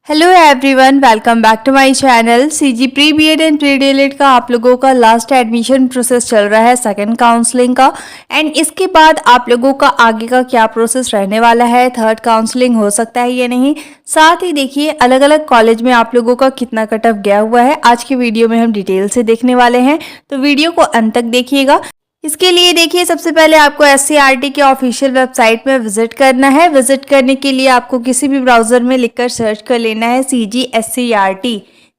Hello everyone, welcome back to my channel. CG pre BEd and pre DElEd का आप लोगों का last admission process चल रहा है, सेकंड काउंसलिंग का। एंड इसके बाद आप लोगों का आगे का क्या प्रोसेस रहने वाला है, थर्ड काउंसलिंग हो सकता है या नहीं। साथ ही देखिए अलग अलग कॉलेज में आप लोगों का कितना कट ऑफ गया हुआ है, आज की वीडियो में हम डिटेल से देखने वाले हैं, तो वीडियो को अंत तक देखिएगा। इसके लिए देखिए सबसे पहले आपको एससीईआरटी के ऑफिशियल वेबसाइट में विजिट करना है। विजिट करने के लिए आपको किसी भी ब्राउज़र में लिखकर सर्च कर लेना है CGSCERT।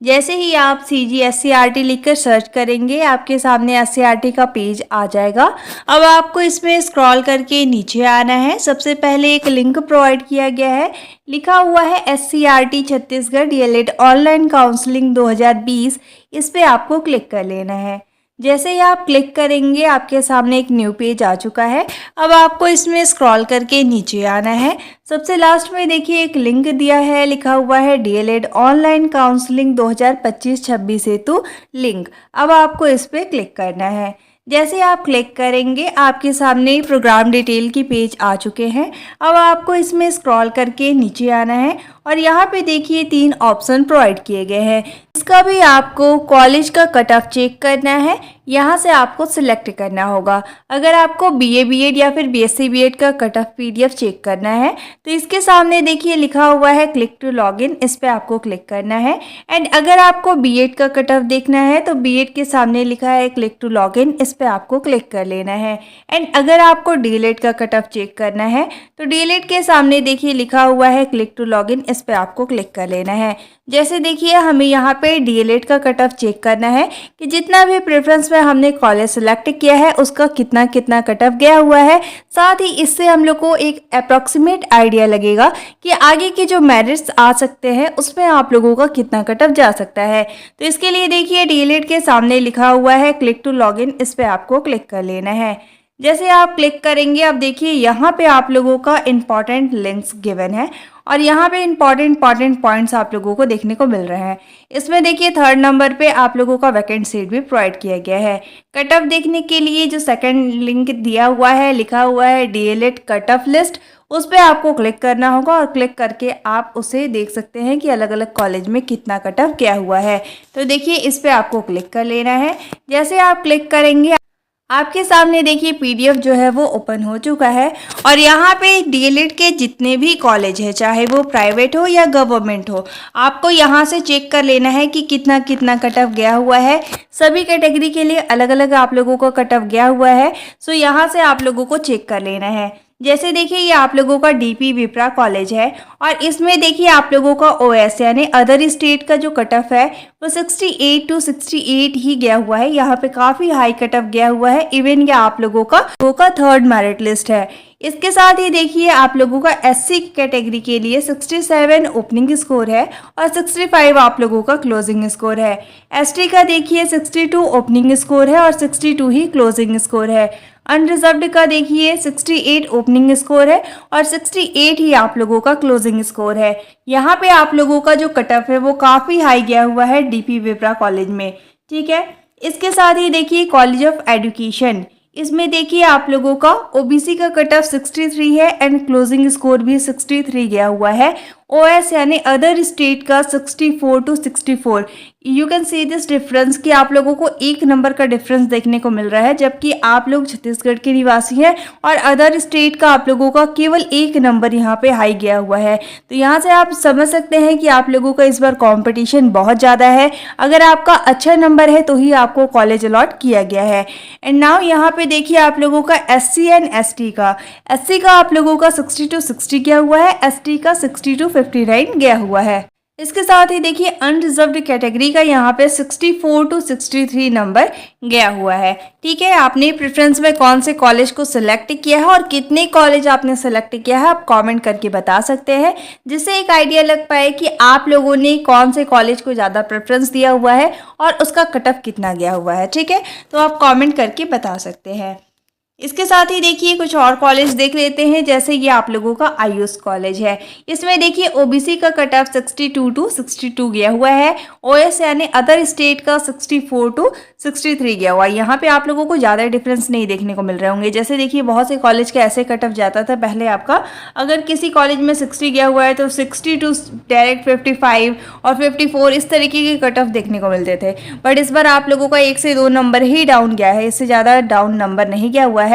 जैसे ही आप CGSCERT लिखकर सर्च करेंगे आपके सामने एससीईआरटी का पेज आ जाएगा। अब आपको इसमें स्क्रॉल करके नीचे आना है। सबसे पहले एक लिंक प्रोवाइड किया गया है, लिखा हुआ है SCERT Chhattisgarh DElEd online counselling 2020। इस पर आपको क्लिक कर लेना है। जैसे ही आप क्लिक करेंगे आपके सामने एक न्यू पेज आ चुका है। अब आपको इसमें स्क्रॉल करके नीचे आना है। सबसे लास्ट में देखिए एक लिंक दिया है, लिखा हुआ है डीएलएड ऑनलाइन काउंसलिंग 2025-26 हेतु लिंक। अब आपको इस पर क्लिक करना है। जैसे आप क्लिक करेंगे आपके सामने प्रोग्राम डिटेल की पेज आ चुके हैं। अब आपको इसमें स्क्रॉल करके नीचे आना है और यहाँ पे देखिए 3 ऑप्शन प्रोवाइड किए गए हैं। इसका भी आपको कॉलेज का कट ऑफ चेक करना है, यहाँ से आपको सिलेक्ट करना होगा। अगर आपको बीए बीएड या फिर बीएससी बीएड का कट ऑफ पीडीएफ चेक करना है तो इसके सामने देखिए लिखा हुआ है क्लिक टू लॉगिन, इस पर आपको क्लिक करना है। एंड अगर आपको बीएड का कट ऑफ देखना है तो बीएड के सामने लिखा है क्लिक टू लॉगिन, इस पर आपको क्लिक कर लेना है। एंड अगर आपको डीएलएड का कट ऑफ चेक करना है तो डीएलएड के सामने देखिए लिखा हुआ है क्लिक टू लॉगिन, इस पे आपको क्लिक कर लेना है। जैसे देखिए हमें यहाँ पे डीएलएड का कट ऑफ चेक करना है कि जितना भी प्रेफरेंस में हमने कॉलेज सेलेक्ट किया है उसका कितना कितना कट ऑफ गया हुआ है। साथ ही इससे हम लोग को एक अप्रॉक्सीमेट आइडिया लगेगा कि आगे के जो मेरिट्स आ सकते हैं उसमें आप लोगों का कितना कट ऑफ जा सकता है। तो इसके लिए देखिए डीएलएड के सामने लिखा हुआ है क्लिक टू लॉगिन, इस पर आपको क्लिक कर लेना है। जैसे आप क्लिक करेंगे अब देखिए यहाँ पे आप लोगों का इंपॉर्टेंट लिंक्स गिवन है और यहाँ पे इंपॉर्टेंट पॉइंट्स आप लोगों को देखने को मिल रहे हैं। इसमें देखिए 3rd नंबर पे आप लोगों का वैकेंट सीट भी प्रोवाइड किया गया है। कट ऑफ देखने के लिए जो सेकंड लिंक दिया हुआ है, लिखा हुआ है डीएलएड कट ऑफ लिस्ट, उस पर आपको क्लिक करना होगा और क्लिक करके आप उसे देख सकते हैं कि अलग अलग कॉलेज में कितना कट ऑफ क्या हुआ है। तो देखिए इस पर आपको क्लिक कर लेना है। जैसे आप क्लिक करेंगे आपके सामने देखिए पीडीएफ जो है वो ओपन हो चुका है और यहाँ पे डीएलएड के जितने भी कॉलेज है, चाहे वो प्राइवेट हो या गवर्नमेंट हो, आपको यहाँ से चेक कर लेना है कि कितना कितना कट ऑफ गया हुआ है। सभी कैटेगरी के लिए अलग अलग आप लोगों को कट ऑफ गया हुआ है, सो यहाँ से आप लोगों को चेक कर लेना है। जैसे देखिए ये आप लोगों का डीपी विप्रा कॉलेज है और इसमें देखिए आप लोगों का ओएस यानी अदर स्टेट का जो कट ऑफ है वो 68 to 68 ही गया हुआ है। यहाँ पे काफ़ी हाई कट ऑफ गया हुआ है। इवन ये आप लोगों का 3rd मेरिट लिस्ट है। इसके साथ ही देखिए आप लोगों का एससी कैटेगरी के लिए 67 ओपनिंग स्कोर है और 65 आप लोगों का क्लोजिंग स्कोर है। एसटी का देखिए 62 ओपनिंग स्कोर है और 62 ही क्लोजिंग स्कोर है। अनरिजर्व्ड का देखिए 68 ओपनिंग स्कोर है और 68 ही आप लोगों का क्लोजिंग स्कोर है। यहाँ पे आप लोगों का जो कट ऑफ है वो काफ़ी हाई गया हुआ है डीपी विप्रा कॉलेज में, ठीक है। इसके साथ ही देखिए कॉलेज ऑफ एजुकेशन, इसमें देखिए आप लोगों का ओबीसी का कट ऑफ 63 है एंड क्लोजिंग स्कोर भी 63 गया हुआ है। ओएस यानी अदर स्टेट का 64 to 64। You can see this difference कि आप लोगों को 1 नंबर का डिफरेंस देखने को मिल रहा है, जबकि आप लोग छत्तीसगढ़ के निवासी हैं और अदर स्टेट का आप लोगों का केवल 1 नंबर यहाँ पे हाई गया हुआ है। तो यहाँ से आप समझ सकते हैं कि आप लोगों का इस बार कंपटीशन बहुत ज़्यादा है। अगर आपका अच्छा नंबर है तो ही आपको कॉलेज अलॉट किया गया है। एंड नाउ यहाँ पे देखिए आप लोगों का एससी एंड एसटी का, एससी का आप लोगों का 60 to 60 गया हुआ है, एसटी का 60 to 59 गया हुआ है। इसके साथ ही देखिए अनरिजर्व्ड कैटेगरी का यहाँ पे 64 to 63 नंबर गया हुआ है, ठीक है। आपने प्रेफरेंस में कौन से कॉलेज को सिलेक्ट किया है और कितने कॉलेज आपने सेलेक्ट किया है आप कमेंट करके बता सकते हैं, जिससे एक आइडिया लग पाए कि आप लोगों ने कौन से कॉलेज को ज़्यादा प्रेफरेंस दिया हुआ है और उसका कट ऑफ कितना गया हुआ है, ठीक है। तो आप कमेंट करके बता सकते हैं। इसके साथ ही देखिए कुछ और कॉलेज देख लेते हैं, जैसे ये आप लोगों का आयुष कॉलेज है। इसमें देखिए ओबीसी का कट ऑफ 62 टू 62 गया हुआ है। ओएस यानी अदर स्टेट का 64 टू 63 गया हुआ है। यहाँ पे आप लोगों को ज़्यादा डिफरेंस नहीं देखने को मिल रहे होंगे। जैसे देखिए बहुत से कॉलेज का ऐसे कट ऑफ जाता था पहले आपका, अगर किसी कॉलेज में 60 गया हुआ है तो 60 टू डायरेक्ट 55 और 54 इस तरीके के कट ऑफ देखने को मिलते थे। बट इस बार आप लोगों का 1 से 2 नंबर ही डाउन गया है, इससे ज़्यादा डाउन नंबर नहीं गया हुआ है।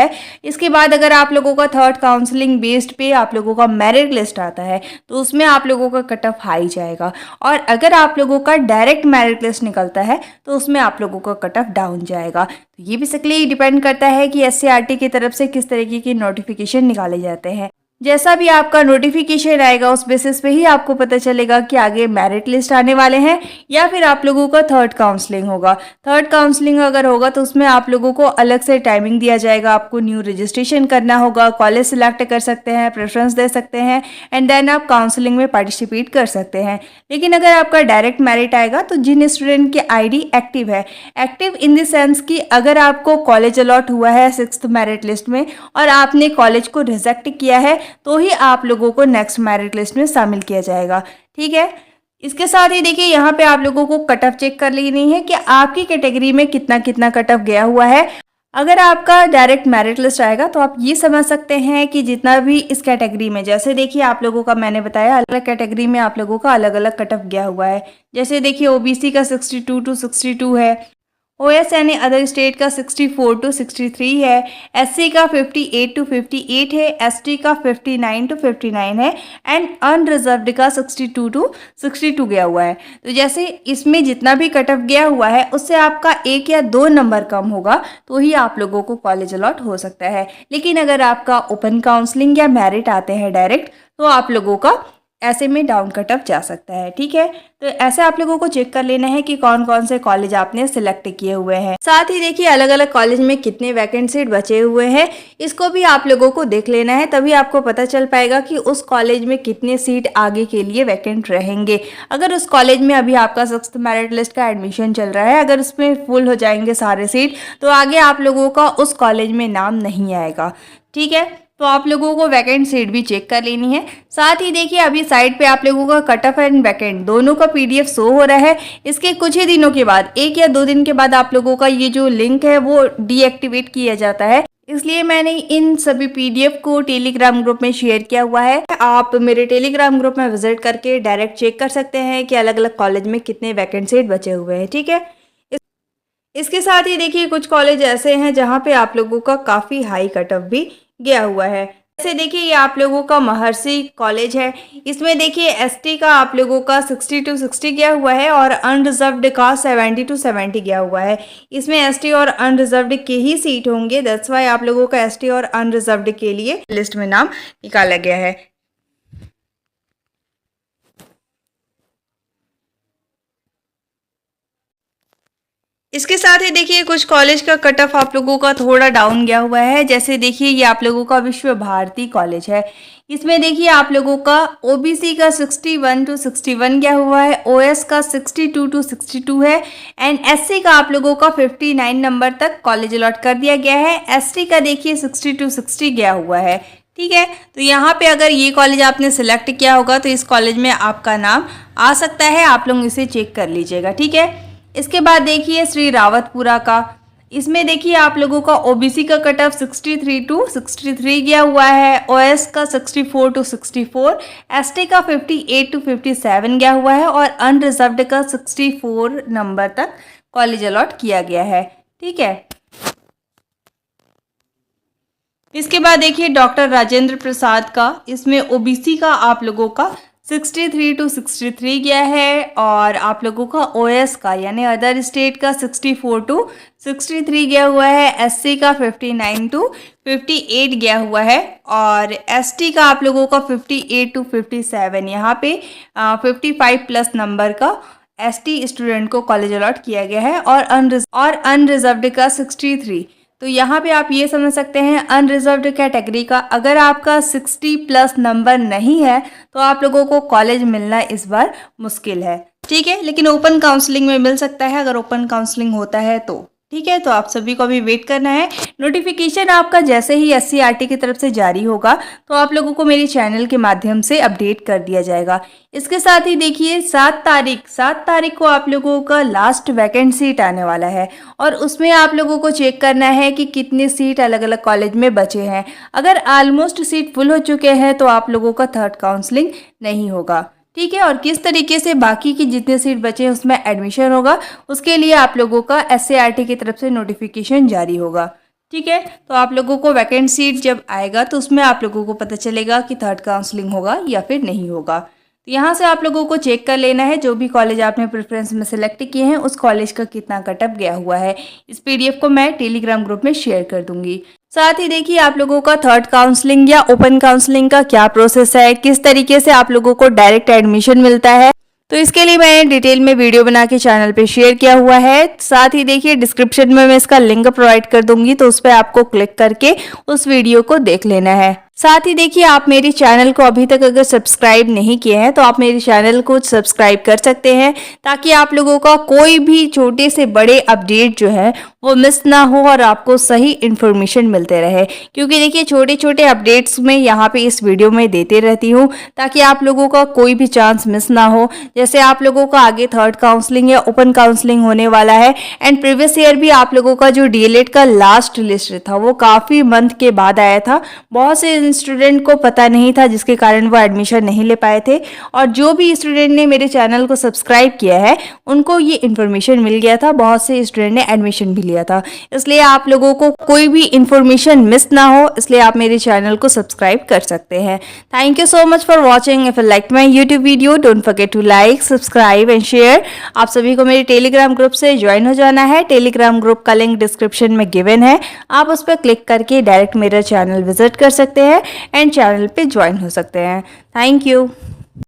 इसके बाद अगर आप लोगों का थर्ड काउंसलिंग बेस्ड पे आप लोगों का मेरिट लिस्ट आता है तो उसमें आप लोगों का कट ऑफ हाई जाएगा, और अगर आप लोगों का डायरेक्ट मेरिट लिस्ट निकलता है तो उसमें आप लोगों का कट ऑफ डाउन जाएगा। तो ये बेसिकली डिपेंड करता है कि एससीईआरटी की तरफ से किस तरीके की नोटिफिकेशन निकाले जाते हैं। जैसा भी आपका नोटिफिकेशन आएगा उस बेसिस पे ही आपको पता चलेगा कि आगे मेरिट लिस्ट आने वाले हैं या फिर आप लोगों का थर्ड काउंसलिंग होगा। थर्ड काउंसलिंग अगर होगा तो उसमें आप लोगों को अलग से टाइमिंग दिया जाएगा, आपको न्यू रजिस्ट्रेशन करना होगा, कॉलेज सिलेक्ट कर सकते हैं, प्रेफरेंस दे सकते हैं एंड देन आप काउंसलिंग में पार्टिसिपेट कर सकते हैं। लेकिन अगर आपका डायरेक्ट मेरिट आएगा तो जिन स्टूडेंट की ID एक्टिव है, एक्टिव इन द सेंस कि अगर आपको कॉलेज अलॉट हुआ है 6th मेरिट लिस्ट में और आपने कॉलेज को रिजेक्ट किया है तो ही आप लोगों को नेक्स्ट मेरिट लिस्ट में शामिल किया जाएगा। ठीक है, इसके साथ ही देखिए यहाँ पे आप लोगों को कट ऑफ चेक कर लेनी है कि आपकी कैटेगरी में कितना कितना कट ऑफ गया हुआ है। अगर आपका डायरेक्ट मेरिट लिस्ट आएगा तो आप ये समझ सकते हैं कि जितना भी इस कैटेगरी में, जैसे देखिए आप लोगों का मैंने बताया अलग अलग कैटेगरी में आप लोगों का अलग अलग कट ऑफ गया हुआ है। जैसे देखिए ओबीसी का 62 टू 62 है, ओएस यानी अदर स्टेट का 64 टू 63 है, एससी का 58 टू 58 है, एसटी का 59 टू 59 है एंड अनरिजर्व्ड का 62 टू 62 गया हुआ है। तो जैसे इसमें जितना भी कट ऑफ गया हुआ है उससे आपका 1 या 2 नंबर कम होगा तो ही आप लोगों को कॉलेज अलॉट हो सकता है। लेकिन अगर आपका ओपन काउंसलिंग या मेरिट आते हैं डायरेक्ट तो आप लोगों का ऐसे में डाउन कट ऑफ जा सकता है। ठीक है, तो ऐसे आप लोगों को चेक कर लेना है कि कौन कौन से कॉलेज आपने सिलेक्ट किए हुए हैं। साथ ही देखिए अलग अलग कॉलेज में कितने वैकेंट सीट बचे हुए हैं इसको भी आप लोगों को देख लेना है, तभी आपको पता चल पाएगा कि उस कॉलेज में कितने सीट आगे के लिए वैकेंट रहेंगे। अगर उस कॉलेज में अभी आपका 6th मेरिट लिस्ट का एडमिशन चल रहा है, अगर उसमें फुल हो जाएंगे सारे सीट तो आगे आप लोगों का उस कॉलेज में नाम नहीं आएगा। ठीक है, तो आप लोगों को वैकेंट सीट भी चेक कर लेनी है। साथ ही देखिए अभी साइड पे आप लोगों का कट ऑफ एंड वैकेंट दोनों का PDF शो हो रहा है। इसके कुछ ही दिनों के बाद, 1 या 2 दिन के बाद आप लोगों का ये जो लिंक है वो डीएक्टिवेट किया जाता है, इसलिए मैंने इन सभी PDF को टेलीग्राम ग्रुप में शेयर किया हुआ है। आप मेरे टेलीग्राम ग्रुप में विजिट करके डायरेक्ट चेक कर सकते हैं कि अलग अलग कॉलेज में कितने वैकेंट सीट बचे हुए हैं। ठीक है, इसके साथ ही देखिए कुछ कॉलेज ऐसे हैं जहाँ पे आप लोगों का काफ़ी हाई कट ऑफ भी गया हुआ है। जैसे देखिए ये आप लोगों का महर्षि कॉलेज है, इसमें देखिए एसटी का आप लोगों का 60 टू 60 गया हुआ है और अनरिजर्व्ड का 70 टू 70 गया हुआ है। इसमें एसटी और अनरिजर्व्ड के ही सीट होंगे, दैट्स वाई आप लोगों का एसटी और अनरिजर्व्ड के लिए लिस्ट में नाम निकाला गया है। इसके साथ ही देखिए कुछ कॉलेज का कट ऑफ आप लोगों का थोड़ा डाउन गया हुआ है। जैसे देखिए ये आप लोगों का विश्व भारती कॉलेज है, इसमें देखिए आप लोगों का ओबीसी का 61 टू 61 गया हुआ है, ओएस का 62 टू 62 है एंड एससी का आप लोगों का 59 नंबर तक कॉलेज अलॉट कर दिया गया है। एसटी का देखिए 60 टू 60 गया हुआ है। ठीक है, तो यहाँ पे अगर ये कॉलेज आपने सिलेक्ट किया होगा तो इस कॉलेज में आपका नाम आ सकता है, आप लोग इसे चेक कर लीजिएगा। ठीक है, इसके बाद देखिए श्री रावतपुरा का, इसमें देखिए आप लोगों का ओबीसी का कट ऑफ 63 टू 63 गया हुआ है, ओएस का 64 टू 64, एसटी का 58 टू 57 गया हुआ है और अनरिजर्व्ड का 64 नंबर तक कॉलेज अलॉट किया गया है। ठीक है, इसके बाद देखिए डॉक्टर राजेंद्र प्रसाद का, इसमें ओबीसी का आप लोगों का 63 टू 63 गया है और आप लोगों का ओएस का यानी अदर स्टेट का 64 टू 63 गया हुआ है, एससी का 59 टू 58 गया हुआ है और एसटी का आप लोगों का 58 टू 57, यहाँ पे 55 प्लस नंबर का एसटी स्टूडेंट को कॉलेज अलॉट किया गया है और अनरिजर्व्ड का 63। तो यहाँ पे आप ये समझ सकते हैं अनरिजर्व्ड कैटेगरी का अगर आपका 60 प्लस नंबर नहीं है तो आप लोगों को कॉलेज मिलना इस बार मुश्किल है। ठीक है, लेकिन ओपन काउंसलिंग में मिल सकता है अगर ओपन काउंसलिंग होता है तो। ठीक है, तो आप सभी को अभी वेट करना है। नोटिफिकेशन आपका जैसे ही SCERT की तरफ से जारी होगा तो आप लोगों को मेरे चैनल के माध्यम से अपडेट कर दिया जाएगा। इसके साथ ही देखिए 7 तारीख को आप लोगों का लास्ट वैकेंट सीट आने वाला है और उसमें आप लोगों को चेक करना है कि कितने सीट अलग अलग कॉलेज में बचे हैं। अगर ऑलमोस्ट सीट फुल हो चुके हैं तो आप लोगों का थर्ड काउंसलिंग नहीं होगा। ठीक है, और किस तरीके से बाकी की जितने सीट बचे हैं उसमें एडमिशन होगा, उसके लिए आप लोगों का SCERT की तरफ से नोटिफिकेशन जारी होगा। ठीक है, तो आप लोगों को वैकेंट सीट जब आएगा तो उसमें आप लोगों को पता चलेगा कि थर्ड काउंसलिंग होगा या फिर नहीं होगा। तो यहाँ से आप लोगों को चेक कर लेना है जो भी कॉलेज आपने प्रेफरेंस में सिलेक्ट किए हैं उस कॉलेज का कितना कटअप गया हुआ है। इस PDF को मैं टेलीग्राम ग्रुप में शेयर कर दूंगी। साथ ही देखिए आप लोगों का थर्ड काउंसलिंग या ओपन काउंसलिंग का क्या प्रोसेस है, किस तरीके से आप लोगों को डायरेक्ट एडमिशन मिलता है, तो इसके लिए मैंने डिटेल में वीडियो बना के चैनल पे शेयर किया हुआ है। साथ ही देखिए डिस्क्रिप्शन में मैं इसका लिंक प्रोवाइड कर दूंगी, तो उस पर आपको क्लिक करके उस वीडियो को देख लेना है। साथ ही देखिए आप मेरे चैनल को अभी तक अगर सब्सक्राइब नहीं किए हैं तो आप मेरे चैनल को सब्सक्राइब कर सकते हैं ताकि आप लोगों का कोई भी छोटे से बड़े अपडेट जो है वो मिस ना हो और आपको सही इन्फॉर्मेशन मिलते रहे। क्योंकि देखिए छोटे छोटे अपडेट्स में यहाँ पे इस वीडियो में देते रहती हूँ ताकि आप लोगों का कोई भी चांस मिस ना हो। जैसे आप लोगों का आगे थर्ड काउंसलिंग या ओपन काउंसलिंग होने वाला है एंड प्रीवियस ईयर भी आप लोगों का जो DLED का लास्ट लिस्ट था वो काफ़ी मंथ के बाद आया था। बहुत से स्टूडेंट को पता नहीं था जिसके कारण वो एडमिशन नहीं ले पाए थे, और जो भी स्टूडेंट ने मेरे चैनल को सब्सक्राइब किया है उनको ये इन्फॉर्मेशन मिल गया था। बहुत से स्टूडेंट ने एडमिशन भी लिया था, इसलिए आप लोगों को कोई भी इन्फॉर्मेशन मिस ना हो इसलिए आप मेरे चैनल को सब्सक्राइब कर सकते हैं। Thank you so much for watching. If you like my YouTube video don't forget to like, subscribe and share. आप सभी को मेरे टेलीग्राम ग्रुप से ज्वाइन हो जाना है। टेलीग्राम ग्रुप का लिंक डिस्क्रिप्शन में गिवन है, आप उस पर क्लिक करके डायरेक्ट मेरा चैनल विजिट कर सकते हैं एंड चैनल पे ज्वाइन हो सकते हैं। Thank you.